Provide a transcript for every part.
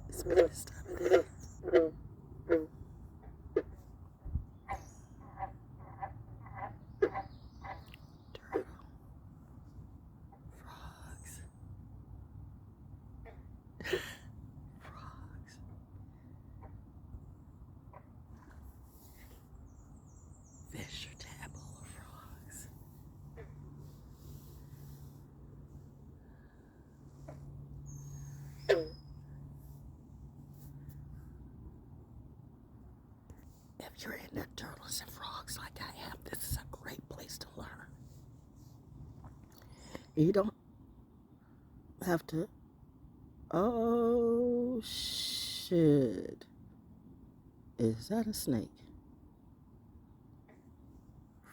It's been this time of day. Frogs. Frogs. Fish or tadpole of frogs. If you're into turtles and frogs like I am, this is a great place to learn. You don't have to. Oh, shit. Is that a snake?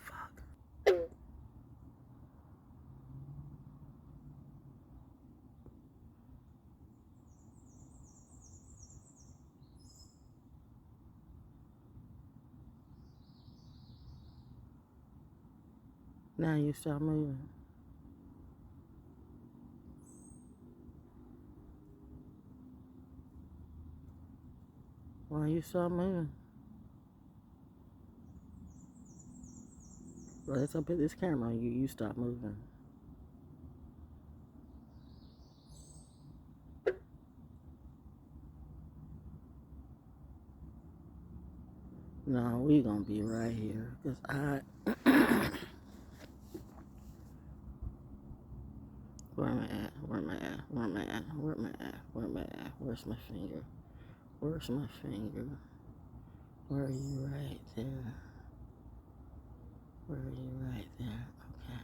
Fuck. Now you start moving. Why you start moving? Well, let's put this camera on you. You stop moving. No, we gonna be right here. Cause where am I at? Where am I at? Where am I at? Where am I at? Where am I at? Where's my finger? Where's my finger? Where are you right there? Where are you right there? Okay.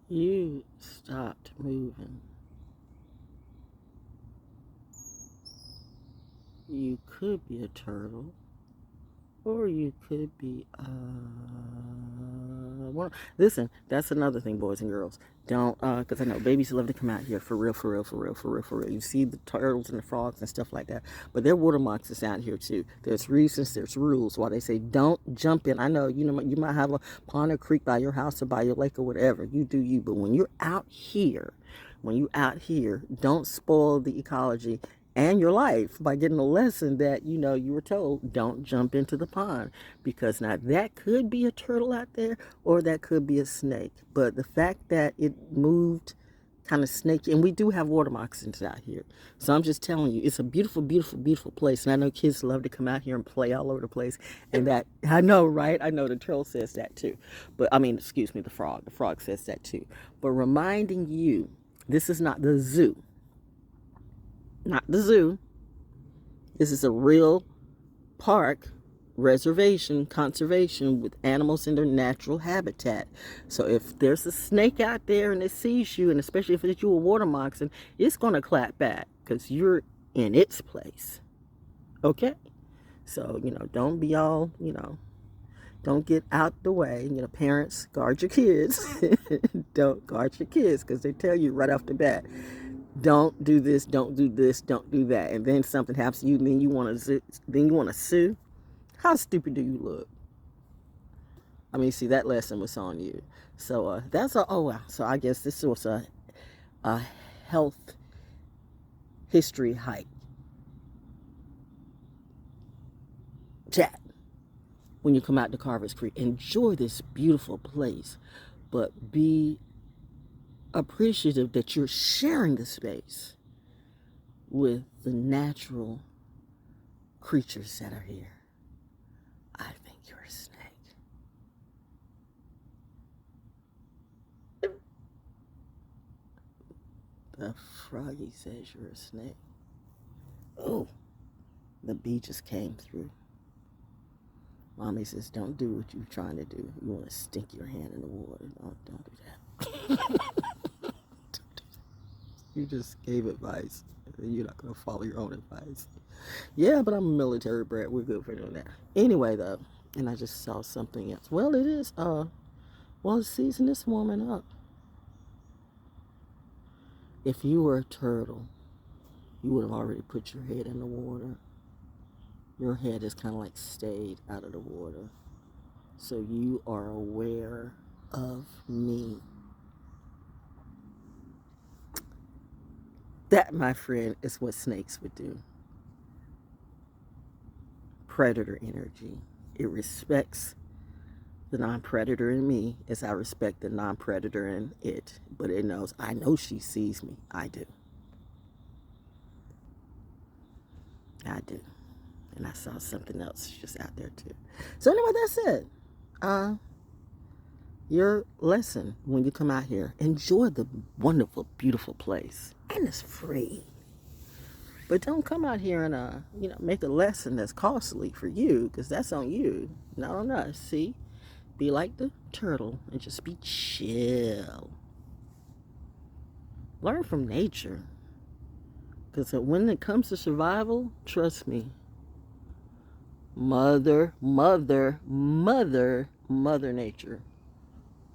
You stopped moving. You could be a turtle, or you could be listen, that's another thing, boys and girls. Don't because I know babies love to come out here for real, for real, for real, for real, for real. You see the turtles and the frogs and stuff like that, but there are water monsters out here too. There's reasons, there's rules why they say don't jump in. I know you might have a pond or creek by your house or by your lake or whatever. You do you, but when you're out here, don't spoil the ecology and your life by getting a lesson that you were told don't jump into the pond, because now that could be a turtle out there or that could be a snake. But the fact that it moved kind of snaky, and we do have water moccasins out here, so I'm just telling you, it's a beautiful, beautiful, beautiful place. And I know kids love to come out here and play all over the place, and that I know, right? I know the turtle says that too, but I mean, excuse me, the frog says that too. But reminding you, this is not the zoo. Not the zoo. This is a real park, reservation, conservation with animals in their natural habitat. So if there's a snake out there and it sees you, and especially if it's you a water moccasin, it's going to clap back because you're in its place. Okay? So, don't be all, don't get out the way. Parents, guard your kids. Don't guard your kids, because they tell you right off the bat, don't do this, don't do this, don't do that, and then something happens to you, and then you want to sue. How stupid do you look? I mean, see, that lesson was on you. So that's a wow. So I guess this was a health history hike chat. When you come out to Carver's Creek, enjoy this beautiful place, but be appreciative that you're sharing the space with the natural creatures that are here. I think you're a snake. The froggy says you're a snake. Oh, the bee just came through. Mommy says, don't do what you're trying to do. You want to stick your hand in the water. Don't do that. You just gave advice. You're not going to follow your own advice. Yeah, but I'm a military brat. We're good for doing that. Anyway, though, and I just saw something else. Well, it is, the season is warming up. If you were a turtle, you would have already put your head in the water. Your head is kind of like stayed out of the water. So you are aware of me. That, my friend, is what snakes would do. Predator energy. It respects the non-predator in me as I respect the non-predator in it. But it knows, I know she sees me. I do. I do. And I saw something else just out there too. So anyway, that's it. Your lesson when you come out here, enjoy the wonderful, beautiful place. And it's free. But don't come out here and, make a lesson that's costly for you, because that's on you, not on us. See? Be like the turtle and just be chill. Learn from nature. Because when it comes to survival, trust me, Mother Nature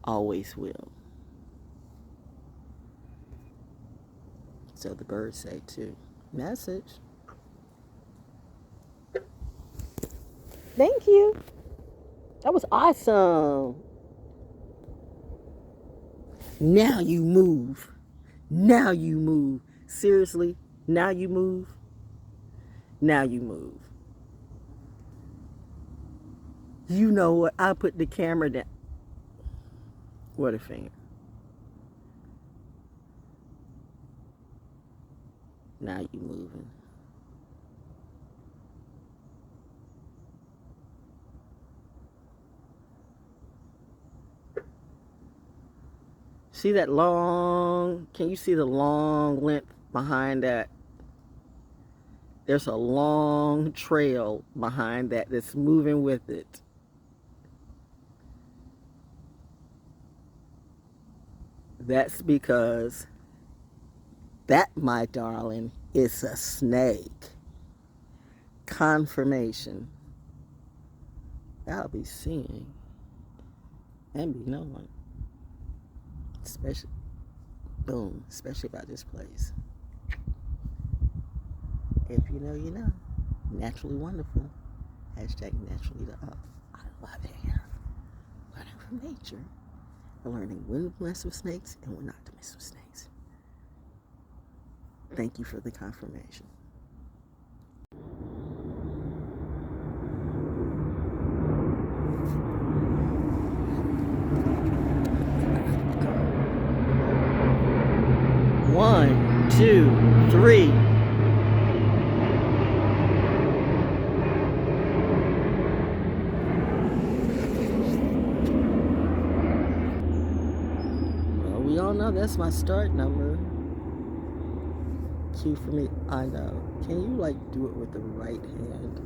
always will. So the birds say too. Message. Thank you. That was awesome. Now you move. Now you move. Seriously, now you move. Now you move. You know what? I put the camera down. What a finger. Now you moving. See that long, can you see the long length behind that? There's a long trail behind that that's moving with it. That's because that, my darling, is a snake. Confirmation. I'll be seeing and be knowing. Especially about this place. If you know, you know. Naturally wonderful. Hashtag naturally the up. I love it here. Learning from nature. And learning when to mess with snakes and when not to mess with snakes. Thank you for the confirmation. One, two, three. Well, we all know that's my start number. Cue for me. I know. Can you do it with the right hand?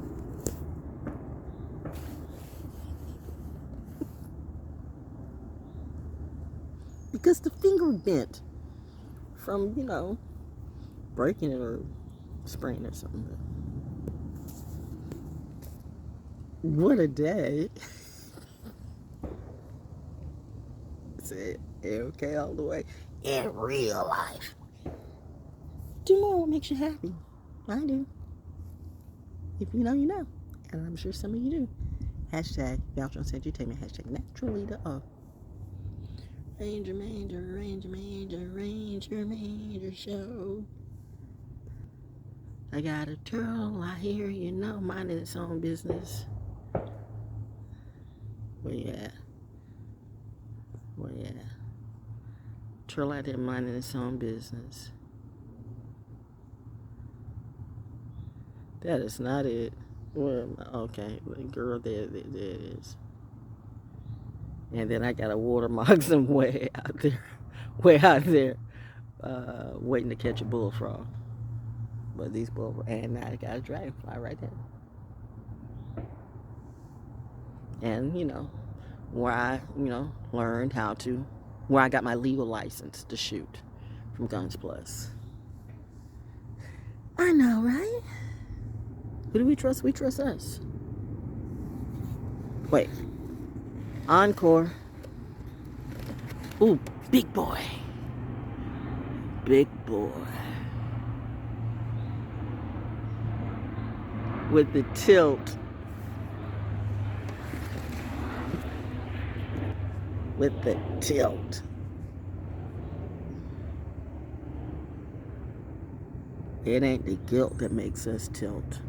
Because the finger bent from, breaking it or spraining or something. What a day. Say okay all the way. In real life. Do more what makes you happy. I do. If you know, you know. And I'm sure some of you do. Hashtag ValJones Entertainment. Hashtag naturally the up. Ranger, Manger, Ranger, Manger, Ranger, Manger show. I got a turtle out here, minding its own business. Where you at? Turtle out there minding its own business. That is not it. Where am I? Okay, girl, there it is. And then I got a watermark way out there, waiting to catch a bullfrog. But these and now I got a dragonfly right there. And where I learned where I got my legal license to shoot from Guns Plus. I know, right? Who do we trust? We trust us. Wait. Encore. Ooh, big boy. Big boy. with the tilt. With the tilt. It ain't the guilt that makes us tilt.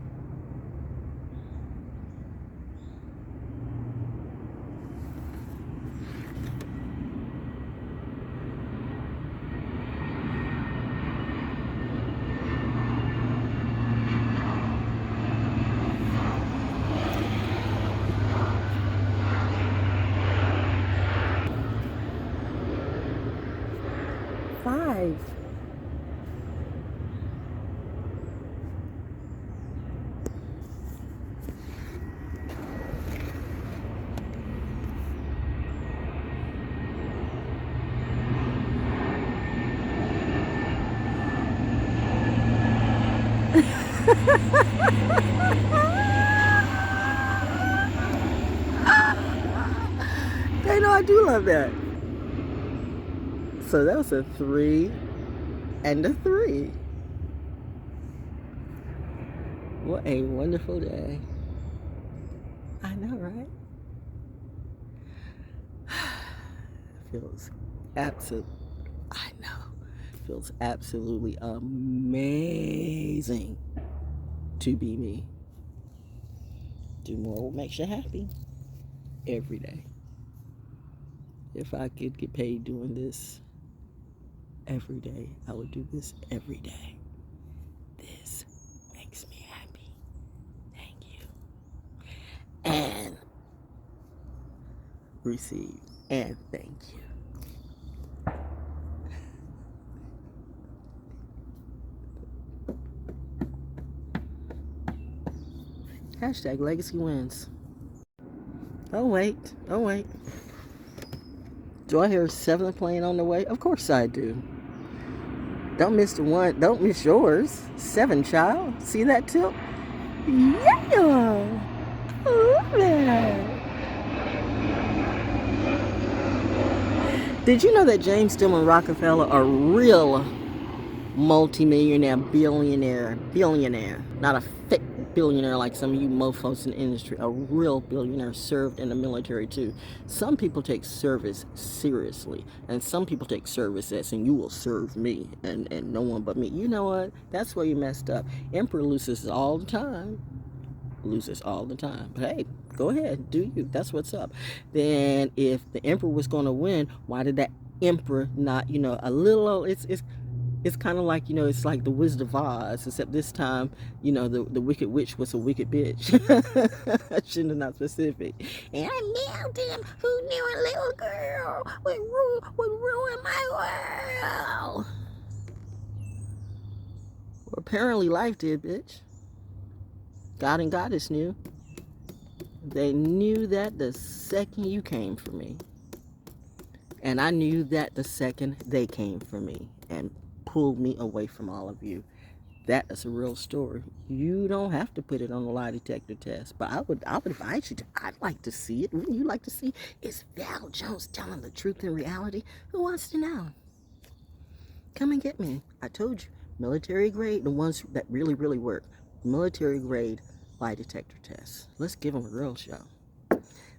Five. They know I do love that. So that was a 3 and a 3. What a wonderful day. I know, right? Feels feels absolutely amazing to be me. Do more what makes you happy every day. If I could get paid doing this every day, I would do this every day. This makes me happy. Thank you. And receive and thank you. Hashtag legacy wins. Oh wait. Do I hear 7 playing on the way? Of course I do. Don't miss the one. Don't miss yours. 7, child. See that tilt? Yeah. Love it. Did you know that James Stillman Rockefeller, a real multimillionaire, billionaire, not a fake billionaire like some of you mofos in the industry, a real billionaire, served in the military too. Some people take service seriously, and some people take service as in you will serve me and no one but me. You know what? That's where you messed up. Emperor loses all the time. But hey, go ahead, do you. That's what's up. Then if the emperor was going to win, why did that emperor not, a little, it's kind of like, it's like the Wizard of Oz, except this time, the wicked witch was a wicked bitch. I shouldn't have not specific. And I nailed him. Who knew a little girl would ruin my world? Well, apparently life did, bitch. God and Goddess knew. They knew that the second you came for me. And I knew that the second they came for me and pulled me away from all of you. That is a real story. You don't have to put it on the lie detector test, but I would invite you to. I'd like to see it. Wouldn't you like to see? Is Val Jones telling the truth in reality? Who wants to know? Come and get me. I told you, military grade, the ones that really, really work. Military grade lie detector tests. Let's give them a real show.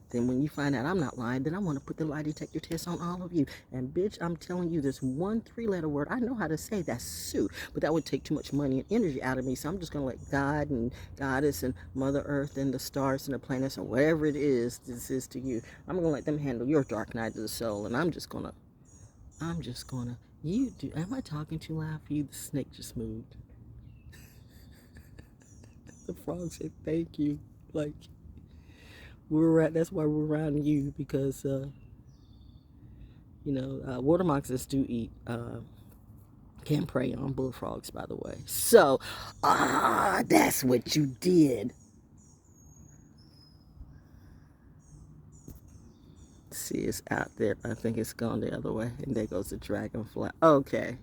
Then when you find out I'm not lying, then I want to put the lie detector test on all of you. And bitch, I'm telling you, this 1 3-letter word, I know how to say that's Sue, but that would take too much money and energy out of me. So I'm just going to let God and Goddess and Mother Earth and the stars and the planets or whatever it is this is to you. I'm going to let them handle your dark night of the soul. And I'm just going to, am I talking too loud for you? The snake just moved. The frog said, thank you. Like, that's why we're around you, because water moccasins do eat can prey on bullfrogs, by the way. So that's what you did. See, it's out there. I think it's gone the other way, and there goes the dragonfly. Okay,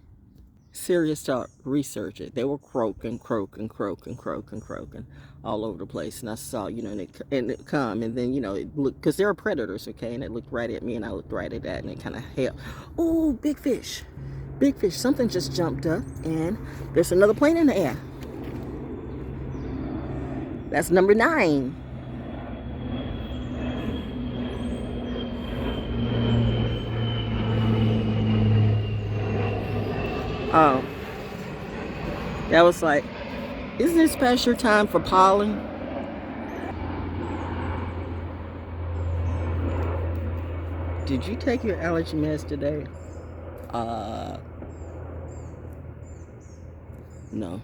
serious talk. Research it. They were croaking all over the place, and I saw, and it come, and then, it looked, because they're predators, okay, and it looked right at me, and I looked right at that, and it kind of held. Oh, big fish, something just jumped up, and there's another plane in the air. That's number 9. Oh, that was like, isn't this past your time for pollen? Did you take your allergy meds today? No.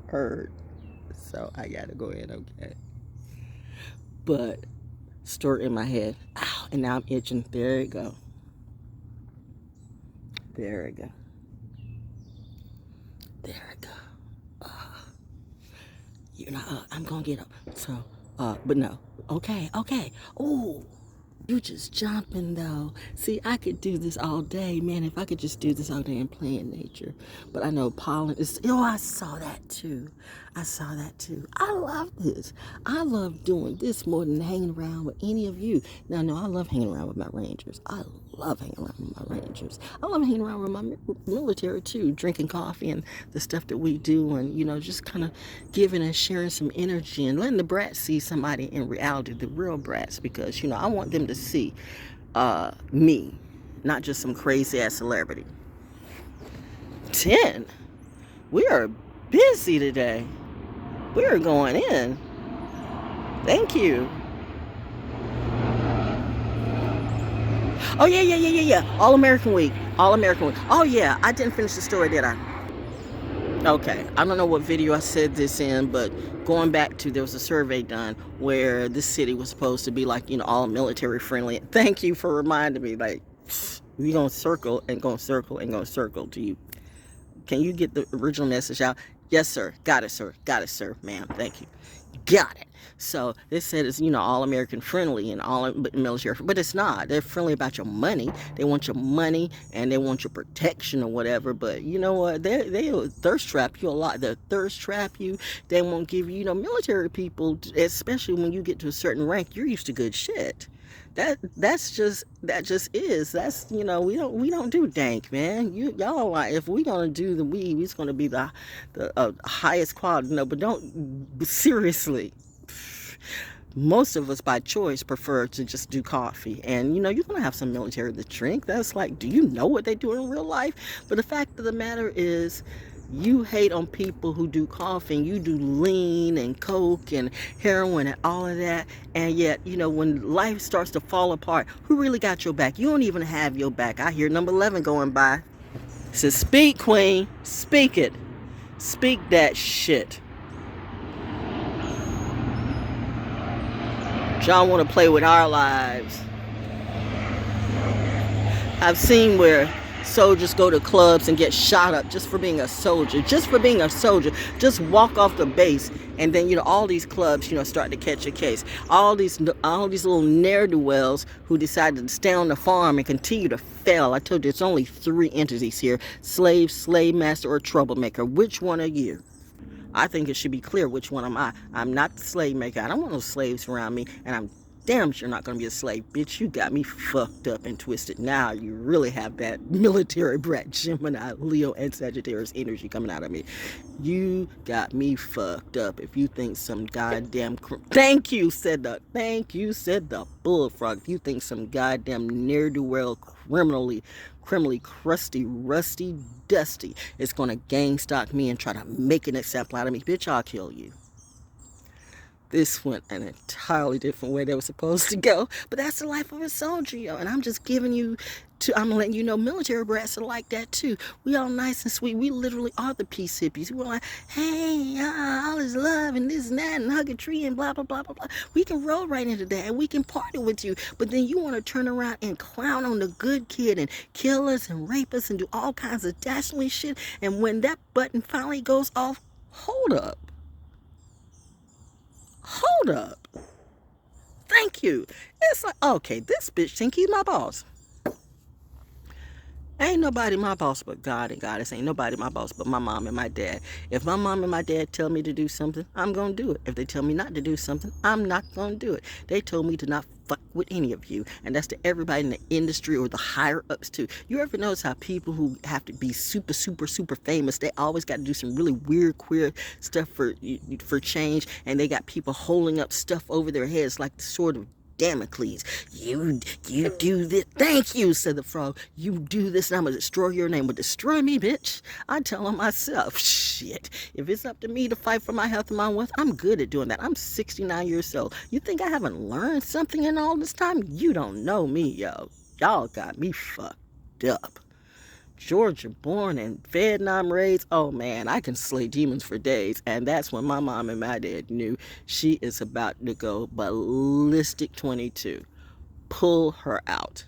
Heard. So I gotta go ahead, okay. But stir it in my head. Ow, and now I'm itching. There you go. There we go. There we go. You know, I'm gonna get up. So, but no. Okay. Oh, you just jumping though. See, I could do this all day, man. If I could just do this all day and play in nature. But I know pollen is. Oh, I saw that too. I love this. I love doing this more than hanging around with any of you. Now, no, I love hanging around with my Rangers. I love hanging around with my Rangers. I love hanging around with my military too, drinking coffee and the stuff that we do, and just kind of giving and sharing some energy and letting the brats see somebody in reality, the real brats, because I want them to see me, not just some crazy ass celebrity. 10. We are busy today. We are going in. Thank you. Oh, yeah. All American Week. Oh, yeah. I didn't finish the story, did I? Okay. I don't know what video I said this in, but going back to, there was a survey done where this city was supposed to be like, all military friendly. Thank you for reminding me. Like, we're going to circle and go circle and go circle to you. Can you get the original message out? Yes, sir. Got it, sir. Ma'am. Thank you. Got it. So they said it's all American friendly and all military, but it's not. They're friendly about your money. They want your money and they want your protection or whatever. But you know what? They'll thirst trap you a lot. They'll thirst trap you. They won't give you. Military people, especially when you get to a certain rank, you're used to good shit. That just is. That's we don't do dank, man. Y'all like, if we gonna do the weed, it's gonna be the highest quality. No, but don't, seriously. Most of us by choice prefer to just do coffee, and you're gonna have some military to drink. That's like, do you know what they do in real life? But the fact of the matter is, you hate on people who do coffee, and you do lean and coke and heroin and all of that, and yet when life starts to fall apart, who really got your back? You don't even have your back. I hear number 11 going by. It says, speak, queen, speak it, speak that shit. Y'all want to play with our lives. I've seen where soldiers go to clubs and get shot up just for being a soldier. Just walk off the base, and then all these clubs start to catch a case. All these little ne'er-do-wells who decided to stay on the farm and continue to fail. I told you it's only 3 entities here: slave, slave master, or troublemaker. Which one are you? I think it should be clear which one am I. I'm not the slave maker. I don't want no slaves around me, and I'm damn sure not going to be a slave. Bitch, you got me fucked up and twisted. Now you really have that military brat, Gemini, Leo, and Sagittarius energy coming out of me. You got me fucked up. If you think some goddamn... Thank you, said the bullfrog. If you think some goddamn ne'er-do-well criminally crusty, rusty, dusty is going to gang stalk me and try to make an example out of me, bitch, I'll kill you. This went an entirely different way than it was supposed to go. But that's the life of a soldier, yo. And I'm just giving you, I'm letting you know, military brats are like that too. We all nice and sweet. We literally are the peace hippies. We're like, hey, all is love and this and that and hug a tree and blah, blah, blah, blah, blah. We can roll right into that and we can party with you. But then you want to turn around and clown on the good kid and kill us and rape us and do all kinds of dastardly shit. And when that button finally goes off, hold up. Thank you. It's like, okay, this bitch think he's my boss. Ain't nobody my boss but God and Goddess. Ain't nobody my boss but my mom and my dad. If my mom and my dad tell me to do something, I'm going to do it. If they tell me not to do something, I'm not going to do it. They told me to not fuck with any of you. And that's to everybody in the industry or the higher ups too. You ever notice how people who have to be super, super, super famous, they always got to do some really weird, queer stuff for change. And they got people holding up stuff over their heads like sort of Damocles. You do this. Thank you, said the frog. You do this and I'm going to destroy your name. But destroy me, bitch. I tell them myself. Shit. If it's up to me to fight for my health and my wealth, I'm good at doing that. I'm 69 years old. You think I haven't learned something in all this time? You don't know me, yo. Y'all got me fucked up. Georgia born and Vietnam raised. Oh man, I can slay demons for days. And that's when my mom and my dad knew she is about to go ballistic 22. Pull her out.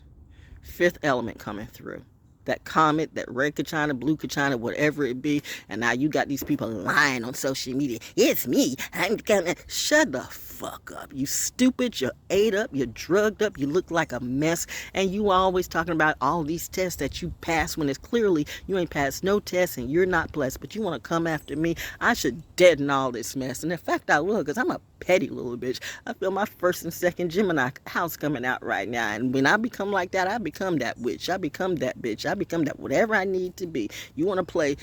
Fifth element coming through. That comet, that red Kachina, blue Kachina, whatever it be. And now you got these people lying on social media. It's me. I'm gonna shut the fuck up. You stupid, you're ate up, you're drugged up, you look like a mess. And you always talking about all these tests that you pass when it's clearly you ain't passed no tests and you're not blessed. But you want to come after me. I should deaden all this mess. And in fact, I will, because I'm a petty little bitch. I feel my first and second Gemini house coming out right now. And when I become like that, I become that witch. I become that bitch. I become that whatever I need to be. You want to play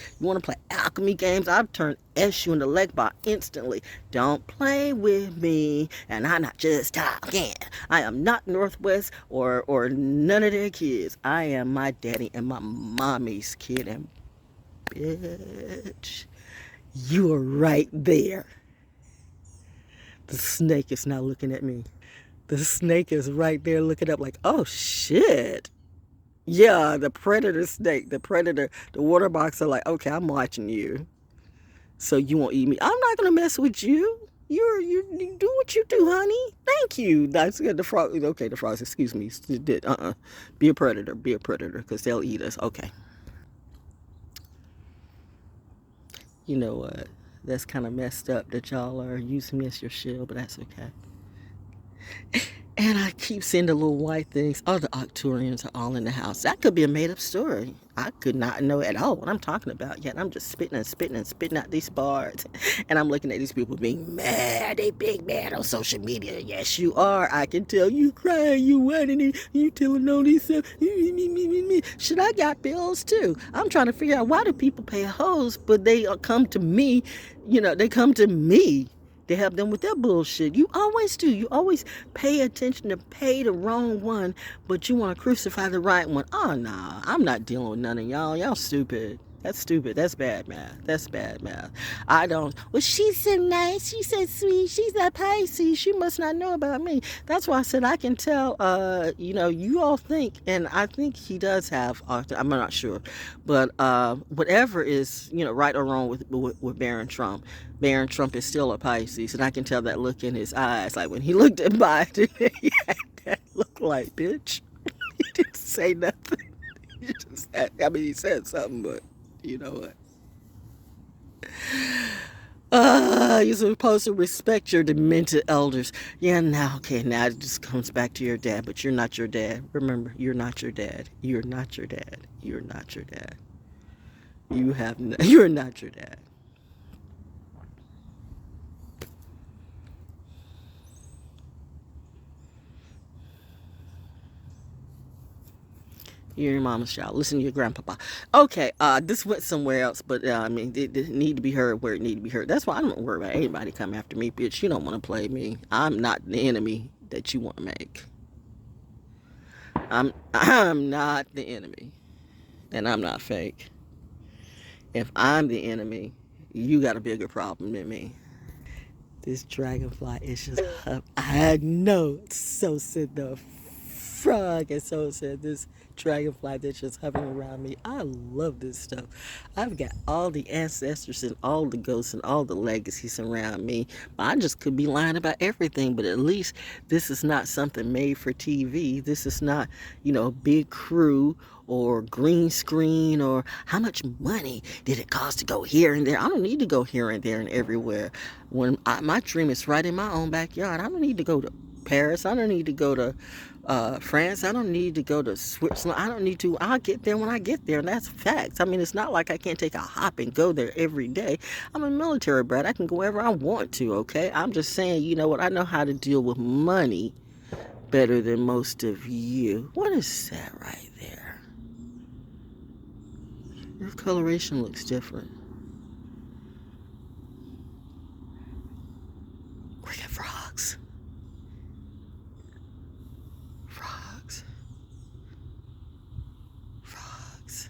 alchemy games? I'll turn you into leg bar instantly. Don't play with me. And I'm not just talking. I am not Northwest or none of their kids. I am my daddy and my mommy's kid. And bitch, you are right there. The snake is now looking at me. The snake is right there looking up like, oh shit. Yeah, the predator snake, the predator, the water box are like, okay, I'm watching you. So you won't eat me. I'm not gonna mess with you. You do what you do, honey. Thank you. That's good. The frog. Okay, the frogs. Excuse me. Be a predator. Be a predator, because they'll eat us. Okay. You know what? That's kind of messed up that y'all are using me as your shield, but that's okay. And I keep seeing the little white things. Oh, the Octurians are all in the house. That could be a made-up story. I could not know at all what I'm talking about yet. I'm just spitting out these bars. And I'm looking at these people being mad. They big mad on social media. Yes, you are. I can tell you crying, you whining, you telling all these stuff. Shit, I got bills too. I'm trying to figure out why do people pay hoes, but they come to me. They come to me. They help them with their bullshit. You always do. You always pay attention to pay the wrong one, but you want to crucify the right one. Oh, nah. I'm not dealing with none of y'all. Y'all stupid. That's stupid. That's bad math. That's bad math. I don't. Well, she's so nice. She's so sweet. She's a Pisces. She must not know about me. That's why I said I can tell, you all think, and I think he does have, I'm not sure, but whatever is, right or wrong with Barron Trump. Barron Trump is still a Pisces, and I can tell that look in his eyes. Like when he looked at Biden, he had that look like, bitch. He didn't say nothing. He said something, but you know what? You're supposed to respect your demented elders. Yeah, now it just comes back to your dad, but you're not your dad. Remember, you're not your dad. You're not your dad. You're not your dad. You're not your dad. You're your mama's child. Listen to your grandpapa. Okay, this went somewhere else, but it need to be heard where it need to be heard. That's why I don't worry about anybody coming after me, bitch. You don't want to play me. I'm not the enemy that you want to make. I'm not the enemy, and I'm not fake. If I'm the enemy, you got a bigger problem than me. This dragonfly is just I know. So said the frog, and so said this dragonfly that's just hovering around me. I love this stuff. I've got all the ancestors and all the ghosts and all the legacies around me. I just could be lying about everything, but at least this is not something made for TV. This is not, a big crew or green screen, or how much money did it cost to go here and there. I don't need to go here and there and everywhere. When my dream is right in my own backyard. I don't need to go to Paris. I don't need to go to France. I don't need to go to Switzerland. I don't need to. I'll get there when I get there, and that's facts. I mean, it's not like I can't take a hop and go there every day. I'm a military brat. I can go wherever I want to, okay? I'm just saying, you know what? I know how to deal with money better than most of you. What is that right there? Your coloration looks different. We got frogs. Frogs. Frogs.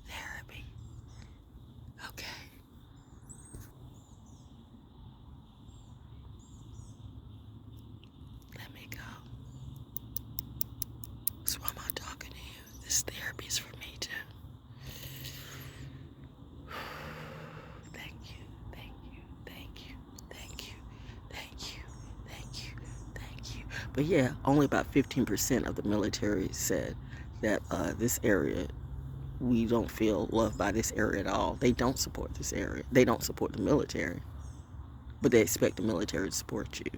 Therapy. Okay. Let me go. So why am I talking to you? This therapy is for me too. Thank you, thank you, thank you, thank you, thank you, thank you, thank you. But yeah, only about 15% of the military said that this area, we don't feel loved by this area at all. They don't support this area. They don't support the military, but they expect the military to support you.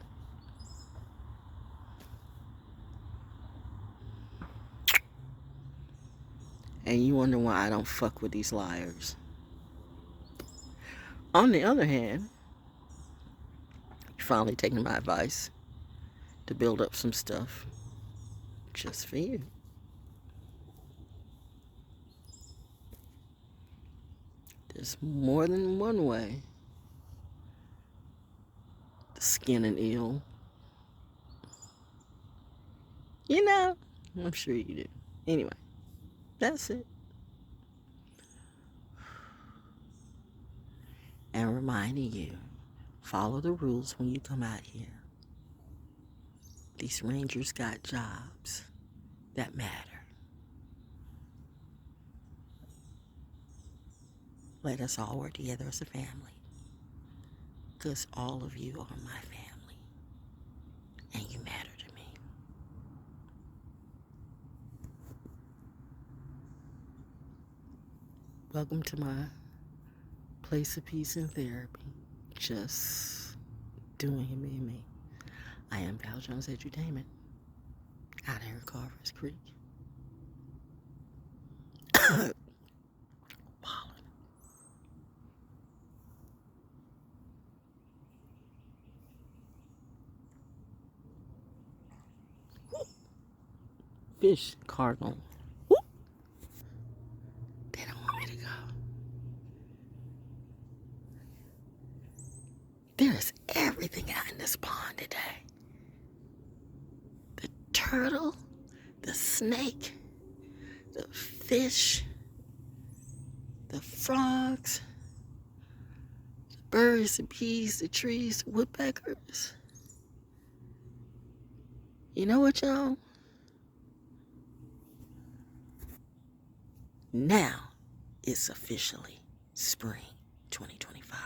And you wonder why I don't fuck with these liars. On the other hand, you're finally taking my advice to build up some stuff just for you. There's more than one way to skin an eel. You know, I'm sure you do. Anyway, that's it. And reminding you, follow the rules when you come out here. These Rangers got jobs that matter. Let us all work together as a family. Because all of you are my family. And you matter to me. Welcome to my place of peace and therapy. Just doing me. I am ValJones Entertainment. Out here in Carver's Creek. Fish, cardinal. Whoop. They don't want me to go. There's everything out in this pond today. The turtle, the snake, the fish, the frogs, the birds, the bees, the trees, the woodpeckers. You know what, y'all? Now it's officially spring 2025.